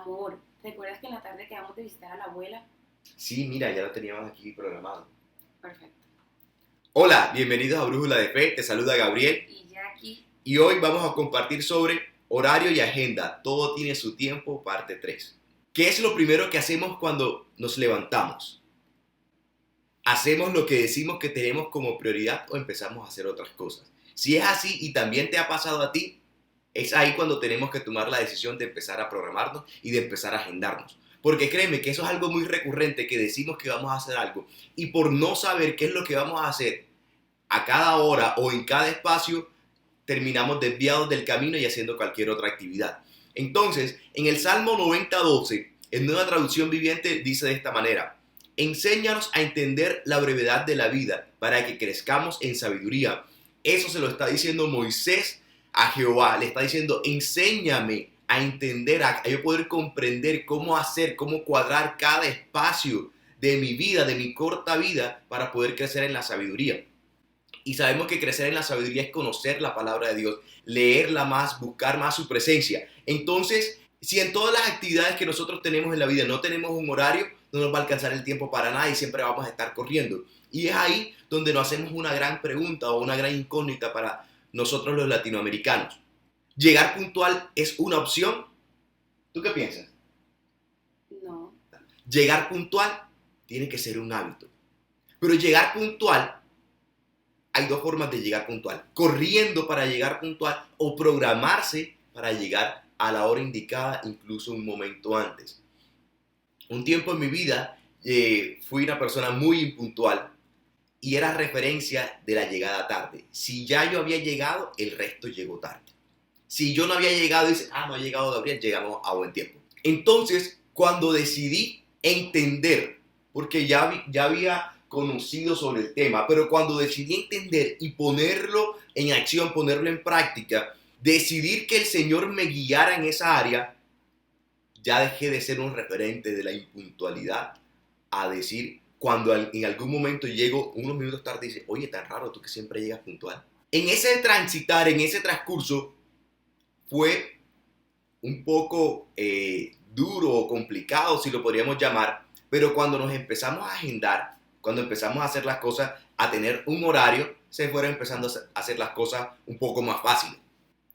Amor, ¿recuerdas que en la tarde quedamos de visitar a la abuela? Sí, mira, ya lo teníamos aquí programado. Perfecto. Hola, bienvenidos a Brújula de Fe, te saluda Gabriel Y ya aquí, y hoy vamos a compartir sobre horario y agenda. Todo tiene su tiempo, parte 3. ¿Qué es lo primero que hacemos cuando nos levantamos? ¿Hacemos lo que decimos que tenemos como prioridad o empezamos a hacer otras cosas? Si es así y también te ha pasado a ti, es ahí cuando tenemos que tomar la decisión de empezar a programarnos y de empezar a agendarnos. Porque créeme que eso es algo muy recurrente, que decimos que vamos a hacer algo y por no saber qué es lo que vamos a hacer a cada hora o en cada espacio, terminamos desviados del camino y haciendo cualquier otra actividad. Entonces, en el Salmo 90:12, en Nueva Traducción Viviente, dice de esta manera: enséñanos a entender la brevedad de la vida para que crezcamos en sabiduría. Eso se lo está diciendo Moisés a Jehová. Le está diciendo: enséñame a entender, a yo poder comprender cómo hacer, cómo cuadrar cada espacio de mi vida, de mi corta vida, para poder crecer en la sabiduría. Y sabemos que crecer en la sabiduría es conocer la palabra de Dios, leerla más, buscar más su presencia. Entonces, si en todas las actividades que nosotros tenemos en la vida no tenemos un horario, no nos va a alcanzar el tiempo para nada y siempre vamos a estar corriendo. Y es ahí donde nos hacemos una gran pregunta o una gran incógnita para nosotros los latinoamericanos. ¿Llegar puntual es una opción? ¿Tú qué piensas? no. Llegar puntual tiene que ser un hábito. Pero llegar puntual, hay dos formas de llegar puntual: corriendo para llegar puntual o programarse para llegar a la hora indicada, incluso un momento antes. Un tiempo en mi vida fui una persona muy impuntual y era referencia de la llegada tarde. Si ya yo había llegado, el resto llegó tarde. Si yo no había llegado, dice, no ha llegado Gabriel, llegamos a buen tiempo. Entonces, cuando decidí entender, porque ya había conocido sobre el tema, pero cuando decidí entender y ponerlo en acción, ponerlo en práctica, decidir que el Señor me guiara en esa área, ya dejé de ser un referente de la impuntualidad a decir, cuando en algún momento llego unos minutos tarde, dice, oye, tan raro, tú que siempre llegas puntual. En ese transitar, en ese transcurso, fue un poco duro o complicado, si lo podríamos llamar, pero cuando nos empezamos a agendar, cuando empezamos a hacer las cosas, a tener un horario, se fueron empezando a hacer las cosas un poco más fáciles.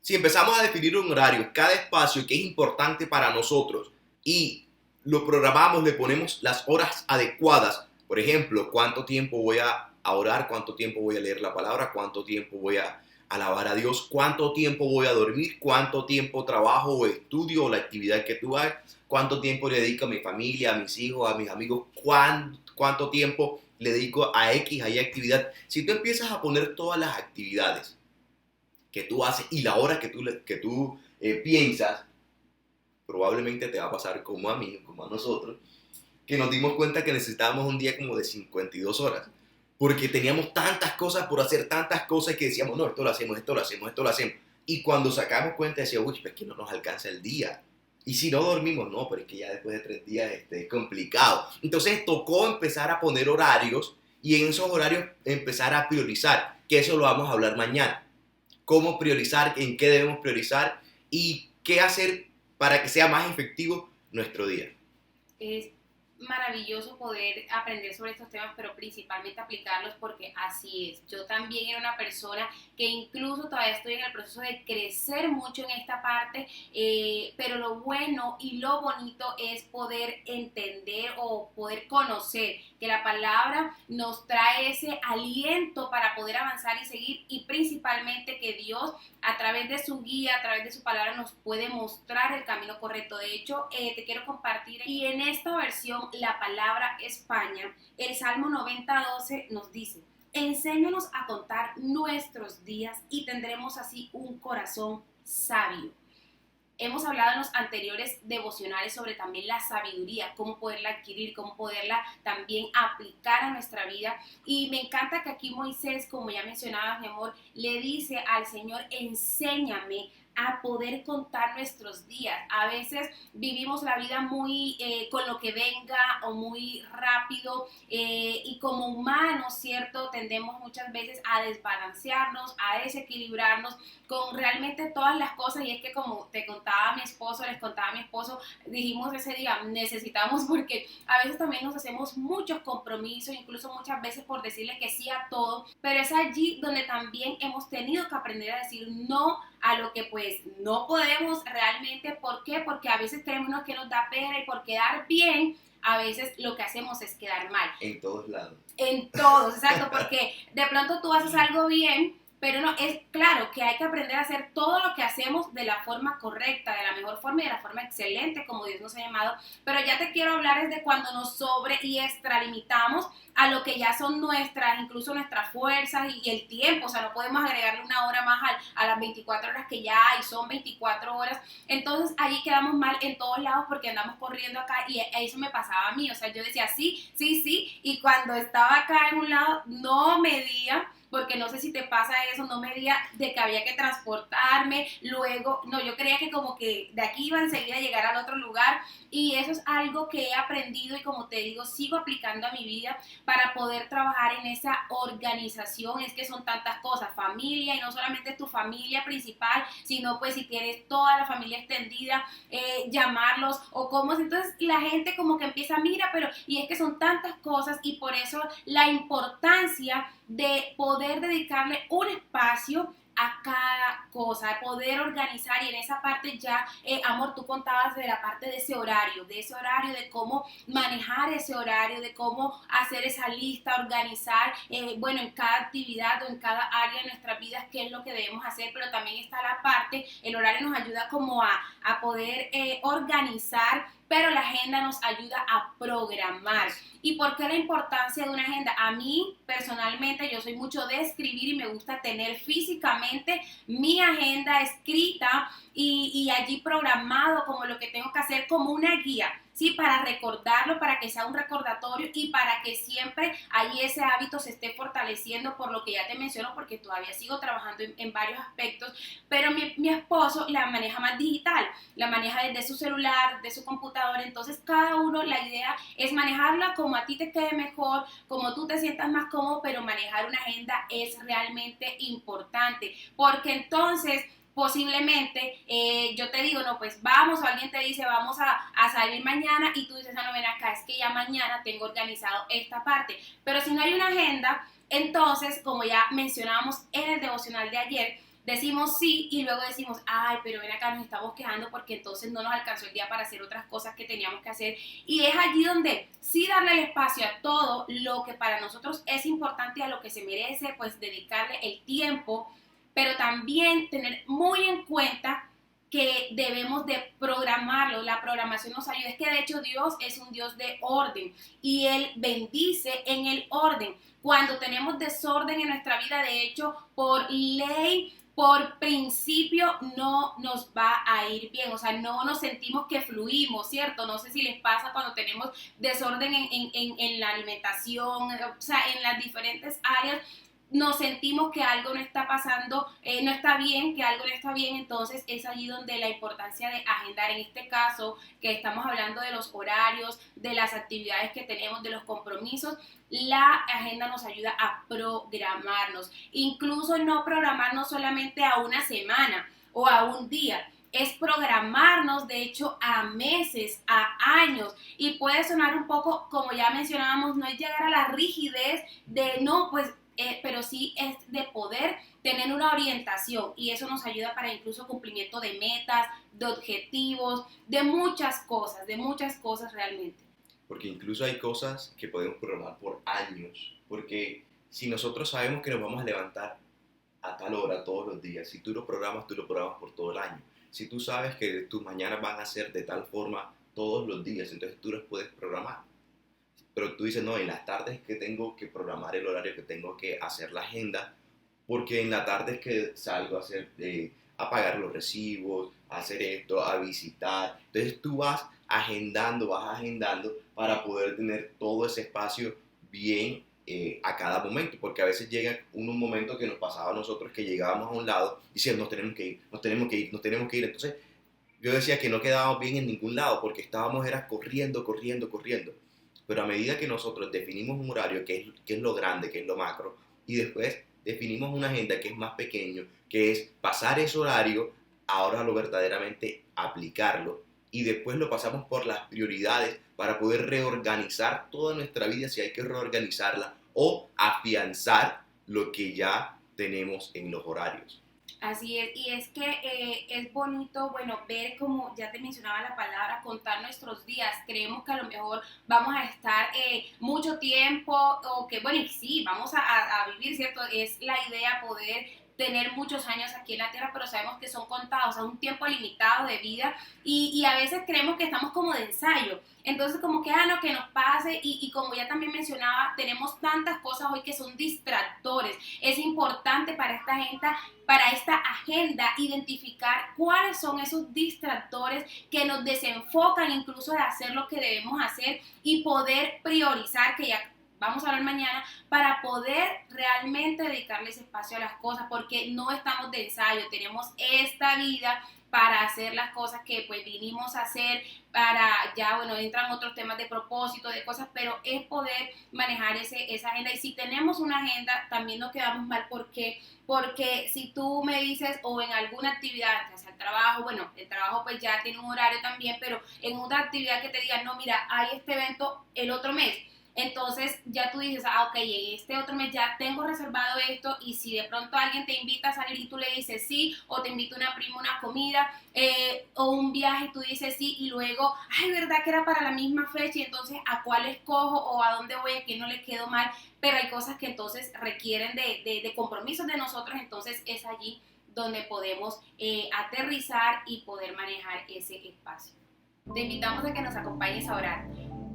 Si empezamos a definir un horario, cada espacio que es importante para nosotros y lo programamos, le ponemos las horas adecuadas, por ejemplo, cuánto tiempo voy a orar, cuánto tiempo voy a leer la palabra, cuánto tiempo voy a alabar a Dios, cuánto tiempo voy a dormir, cuánto tiempo trabajo o estudio o la actividad que tú hagas, cuánto tiempo le dedico a mi familia, a mis hijos, a mis amigos, cuánto tiempo le dedico a X, a Y actividad. Si tú empiezas a poner todas las actividades que tú haces y la hora que tú piensas, probablemente te va a pasar como a mí, como a nosotros, que nos dimos cuenta que necesitábamos un día como de 52 horas, porque teníamos tantas cosas por hacer, tantas cosas que decíamos, no, esto lo hacemos, esto lo hacemos, esto lo hacemos. Y cuando sacamos cuenta decíamos, uy, pues que no nos alcanza el día. Y si no dormimos, no, pero es que ya después de 3 días es complicado. Entonces tocó empezar a poner horarios y en esos horarios empezar a priorizar, que eso lo vamos a hablar mañana. Cómo priorizar, en qué debemos priorizar y qué hacer para que sea más efectivo nuestro día. Es maravilloso poder aprender sobre estos temas, pero principalmente aplicarlos porque así es. Yo también era una persona que incluso todavía estoy en el proceso de crecer mucho en esta parte, pero lo bueno y lo bonito es poder entender o poder conocer que la palabra nos trae ese aliento para poder avanzar y seguir, y principalmente que Dios a través de su guía, a través de su palabra nos puede mostrar el camino correcto. De hecho, te quiero compartir, y en esta versión, la palabra España, el Salmo 90:12 nos dice: enséñanos a contar nuestros días y tendremos así un corazón sabio. Hemos hablado en los anteriores devocionales sobre también la sabiduría, cómo poderla adquirir, cómo poderla también aplicar a nuestra vida. Y me encanta que aquí Moisés, como ya mencionabas, mi amor, le dice al Señor: enséñame a poder contar nuestros días. A veces vivimos la vida muy con lo que venga o muy rápido y como humanos, ¿cierto? Tendemos muchas veces a desbalancearnos, a desequilibrarnos con realmente todas las cosas, y es que como te contaba mi esposo, les contaba a mi esposo, dijimos ese día, necesitamos, porque a veces también nos hacemos muchos compromisos, incluso muchas veces por decirle que sí a todo, pero es allí donde también hemos tenido que aprender a decir no a lo que pues no podemos realmente. ¿Por qué? Porque a veces creemos que nos da pena y por quedar bien, a veces lo que hacemos es quedar mal. En todos lados. En todos, exacto, porque de pronto tú haces algo bien, pero no, es claro que hay que aprender a hacer todo lo que hacemos de la forma correcta, de la mejor forma y de la forma excelente como Dios nos ha llamado, pero ya te quiero hablar es de cuando nos sobre y extralimitamos a lo que ya son nuestras, incluso nuestras fuerzas y el tiempo, o sea, no podemos agregarle una hora más a las 24 horas que ya hay, son 24 horas, entonces ahí quedamos mal en todos lados porque andamos corriendo acá y eso me pasaba a mí, o sea, yo decía sí, sí, sí, y cuando estaba acá en un lado no medía, porque no sé si te pasa eso, no medía de que había que transportarme, luego, no, yo creía que como que de aquí iba enseguida a llegar al otro lugar, y eso es algo que he aprendido y como te digo, sigo aplicando a mi vida para poder trabajar en esa organización. Es que son tantas cosas, familia, y no solamente tu familia principal, sino pues si tienes toda la familia extendida, llamarlos o cómo, entonces la gente como que empieza, mira, pero, y es que son tantas cosas, y por eso la importancia de poder dedicarle un espacio a cada cosa, de poder organizar. Y en esa parte ya, amor, tú contabas de la parte de ese horario, de cómo manejar ese horario, de cómo hacer esa lista, organizar, bueno, en cada actividad o en cada área de nuestras vidas, qué es lo que debemos hacer, pero también está la parte, el horario nos ayuda como a poder organizar, pero la agenda nos ayuda a programar. ¿Y por qué la importancia de una agenda? A mí, personalmente, yo soy mucho de escribir y me gusta tener físicamente mi agenda escrita y allí programado como lo que tengo que hacer, como una guía, ¿sí? Para recordarlo, para que sea un recordatorio y para que siempre ahí ese hábito se esté fortaleciendo, por lo que ya te menciono, porque todavía sigo trabajando en varios aspectos, pero mi esposo la maneja más digital, la maneja desde su celular, de su computadora, entonces cada uno, la idea es manejarla como a ti te quede mejor, como tú te sientas más cómodo, pero manejar una agenda es realmente importante, porque entonces posiblemente yo te digo, no, pues vamos, o alguien te dice, vamos a salir mañana, y tú dices, no, ven acá, es que ya mañana tengo organizado esta parte, pero si no hay una agenda, entonces, como ya mencionábamos en el devocional de ayer, decimos sí y luego decimos, ay, pero ven acá, nos estamos quejando porque entonces no nos alcanzó el día para hacer otras cosas que teníamos que hacer. Y es allí donde sí darle el espacio a todo lo que para nosotros es importante y a lo que se merece, pues dedicarle el tiempo, pero también tener muy en cuenta que debemos de programarlo. La programación nos ayuda, es que de hecho Dios es un Dios de orden y Él bendice en el orden. Cuando tenemos desorden en nuestra vida, de hecho, por ley, por principio, no nos va a ir bien, o sea, no nos sentimos que fluimos, ¿cierto? No sé si les pasa cuando tenemos desorden en la alimentación, o sea, en las diferentes áreas, nos sentimos que algo no está pasando, no está bien, que algo no está bien, entonces es allí donde la importancia de agendar, en este caso, que estamos hablando de los horarios, de las actividades que tenemos, de los compromisos, la agenda nos ayuda a programarnos, incluso no programarnos solamente a una semana o a un día, es programarnos de hecho a meses, a años, y puede sonar un poco, como ya mencionábamos, no es llegar a la rigidez de no, pues pero sí es de poder tener una orientación, y eso nos ayuda para incluso cumplimiento de metas, de objetivos, de muchas cosas realmente. Porque incluso hay cosas que podemos programar por años. Porque si nosotros sabemos que nos vamos a levantar a tal hora todos los días, si tú lo programas por todo el año. Si tú sabes que tus mañanas van a ser de tal forma todos los días, entonces tú los puedes programar. Pero tú dices, no, en las tardes que tengo que programar el horario, que tengo que hacer la agenda, porque en la tarde es que salgo a hacer, a pagar los recibos, a hacer esto, a visitar. Entonces tú vas agendando para poder tener todo ese espacio bien a cada momento, porque a veces llega un momento que nos pasaba a nosotros que llegábamos a un lado y decíamos, nos tenemos que ir, nos tenemos que ir, nos tenemos que ir. Entonces yo decía que no quedábamos bien en ningún lado porque estábamos era corriendo. Pero a medida que nosotros definimos un horario, que es lo grande, que es lo macro, y después definimos una agenda que es más pequeño, que es pasar ese horario, ahora lo verdaderamente aplicarlo, y después lo pasamos por las prioridades para poder reorganizar toda nuestra vida si hay que reorganizarla o afianzar lo que ya tenemos en los horarios. Así es, y es que es bonito, bueno, ver como ya te mencionaba la palabra, contar nuestros días. Creemos que a lo mejor vamos a estar mucho tiempo, o que, bueno, y sí, vamos a vivir, ¿cierto? Es la idea poder tener muchos años aquí en la tierra, pero sabemos que son contados, a un tiempo limitado de vida, y a veces creemos que estamos como de ensayo. Entonces como que, no, que nos pase, y como ya también mencionaba, tenemos tantas cosas hoy que son distractores. Es importante para esta agenda, identificar cuáles son esos distractores que nos desenfocan incluso de hacer lo que debemos hacer, y poder priorizar, que ya vamos a hablar mañana, para poder realmente dedicarle ese espacio a las cosas, porque no estamos de ensayo, tenemos esta vida para hacer las cosas que pues vinimos a hacer, para ya, bueno, entran otros temas de propósito, de cosas, pero es poder manejar esa agenda. Y si tenemos una agenda, también nos quedamos mal, porque si tú me dices, o en alguna actividad, ya sea el trabajo, bueno, el trabajo pues ya tiene un horario también, pero en otra actividad que te digan, no, mira, hay este evento el otro mes, entonces ya tú dices, ok, en este otro mes ya tengo reservado esto, y si de pronto alguien te invita a salir y tú le dices sí, o te invita una prima a una comida, o un viaje, tú dices sí, y luego, ay, verdad que era para la misma fecha, y entonces a cuál escojo, o a dónde voy, a quién no le quedo mal. Pero hay cosas que entonces requieren de compromisos de nosotros, entonces es allí donde podemos aterrizar y poder manejar ese espacio. Te invitamos a que nos acompañes a orar.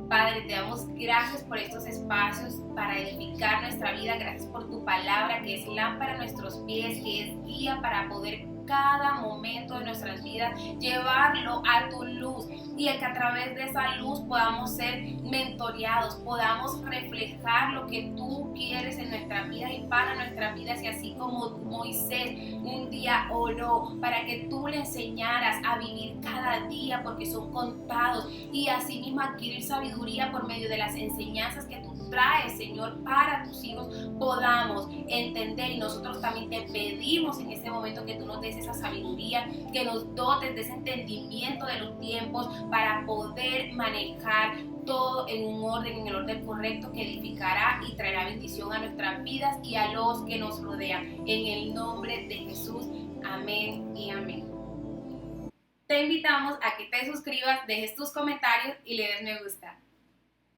Padre, te damos gracias por estos espacios para edificar nuestra vida. Gracias por tu palabra, que es lámpara a nuestros pies, que es guía para poder cada momento de nuestras vidas llevarlo a tu luz, y que a través de esa luz podamos ser mentoreados, podamos reflejar lo que tú quieres en nuestras vidas y para nuestras vidas. Y así como Moisés un día oró para que tú le enseñaras a vivir cada día, porque son contados, y así mismo adquirir sabiduría por medio de las enseñanzas que tú traes, Señor, para tus hijos, podamos entender. Y nosotros también te pedimos en este momento que tú nos des esa sabiduría, que nos dotes de ese entendimiento de los tiempos, para poder manejar todo en un orden, en el orden correcto, que edificará y traerá bendición a nuestras vidas y a los que nos rodean. En el nombre de Jesús, amén y amén. Te invitamos a que te suscribas, dejes tus comentarios y le des me gusta.